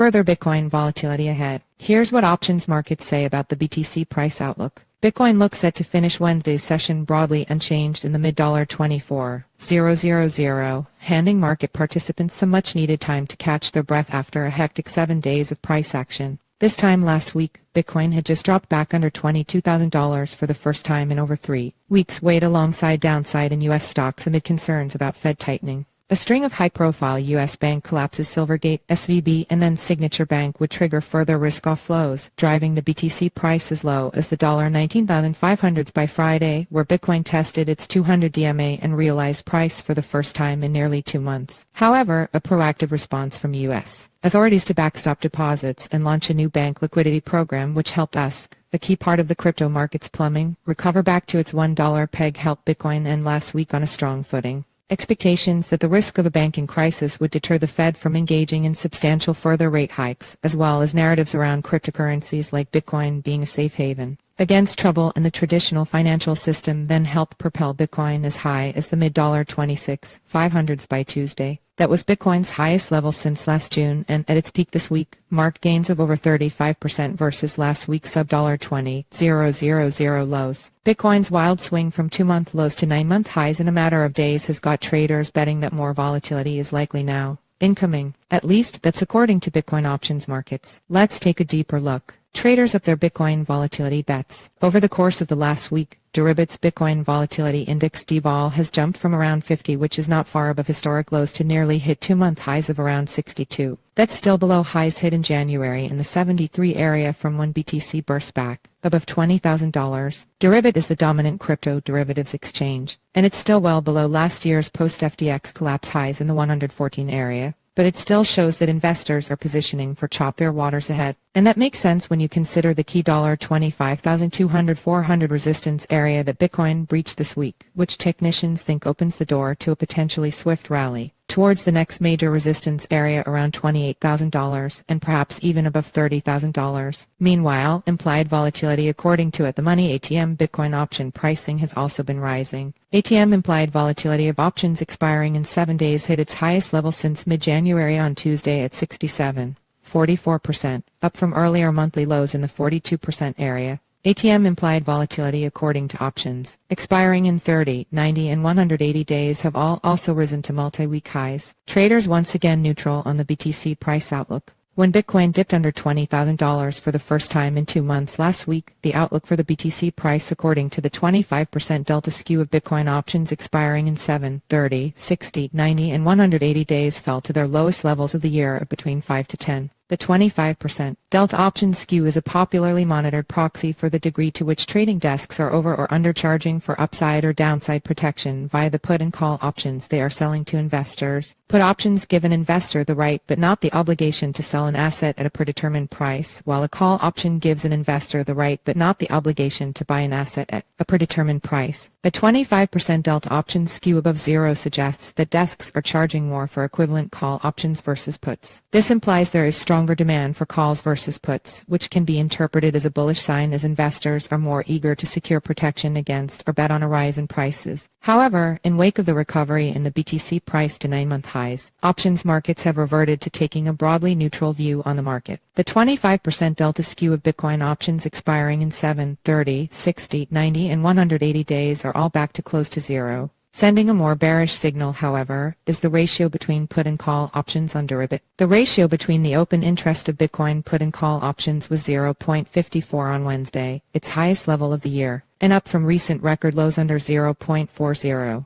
further Bitcoin volatility ahead. Here's what options markets say about the BTC price outlook. Bitcoin looks set to finish Wednesday's session broadly unchanged in the mid-$24,000, handing market participants some much-needed time to catch their breath after a hectic 7 days of price action. This time last week, Bitcoin had just dropped back under $22,000 for the first time in over 3 weeks, weighed alongside downside in U.S. stocks amid concerns about Fed tightening. A string of high-profile U.S. bank collapses, Silvergate, SVB, and then Signature Bank would trigger further risk-off flows, driving the BTC price as low as the $19,500s by Friday, where Bitcoin tested its 200 DMA and realized price for the first time in nearly 2 months. However, a proactive response from U.S. authorities to backstop deposits and launch a new bank liquidity program which helped us, a key part of the crypto market's plumbing, recover back to its $1 peg helped Bitcoin end last week on a strong footing. Expectations that the risk of a banking crisis would deter the Fed from engaging in substantial further rate hikes, as well as narratives around cryptocurrencies like Bitcoin being a safe haven against trouble in the traditional financial system, then helped propel Bitcoin as high as the mid-$26,500s by Tuesday. That was Bitcoin's highest level since last June, and at its peak this week, marked gains of over 35% versus last week's sub-$20,000 lows. Bitcoin's wild swing from 2-month lows to 9-month highs in a matter of days has got traders betting that more volatility is likely now incoming. At least, that's according to Bitcoin options markets. Let's take a deeper look. Traders up their Bitcoin volatility bets. Over the course of the last week, Deribit's Bitcoin Volatility Index DVOL has jumped from around 50, which is not far above historic lows, to nearly hit 2-month highs of around 62. That's still below highs hit in January in the 73 area from when BTC burst back above $20,000. Deribit is the dominant crypto derivatives exchange, and it's still well below last year's post-FTX collapse highs in the 114 area. But it still shows that investors are positioning for choppier waters ahead. And that makes sense when you consider the key $25,200-400 resistance area that Bitcoin breached this week, which technicians think opens the door to a potentially swift rally towards the next major resistance area around $28,000 and perhaps even above $30,000. Meanwhile, implied volatility according to At The Money ATM Bitcoin option pricing has also been rising. ATM implied volatility of options expiring in 7 days hit its highest level since mid-January on Tuesday at 67.44%, up from earlier monthly lows in the 42% area. ATM implied volatility according to options expiring in 30, 90, and 180 days have all also risen to multi-week highs. Traders once again neutral on the BTC price outlook. When Bitcoin dipped under $20,000 for the first time in 2 months last week, the outlook for the BTC price according to the 25% delta skew of Bitcoin options expiring in 7, 30, 60, 90, and 180 days fell to their lowest levels of the year of between 5 to 10. The 25% delta option skew is a popularly monitored proxy for the degree to which trading desks are over or undercharging for upside or downside protection via the put and call options they are selling to investors. Put options give an investor the right but not the obligation to sell an asset at a predetermined price, while a call option gives an investor the right but not the obligation to buy an asset at a predetermined price. A 25% delta option skew above zero suggests that desks are charging more for equivalent call options versus puts. This implies there is stronger demand for calls versus puts, which can be interpreted as a bullish sign as investors are more eager to secure protection against or bet on a rise in prices. However, in wake of the recovery in the BTC price to 9-month highs, options markets have reverted to taking a broadly neutral view on the market. The 25% delta skew of Bitcoin options expiring in 7, 30, 60, 90, and 180 days are all back to close to zero. Sending a more bearish signal, however, is the ratio between put and call options on Deribit. The ratio between the open interest of Bitcoin put and call options was 0.54 on Wednesday, its highest level of the year, and up from recent record lows under 0.40.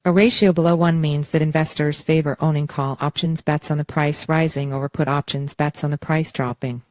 A ratio below 1 means that investors favor owning call options bets on the price rising over put options bets on the price dropping.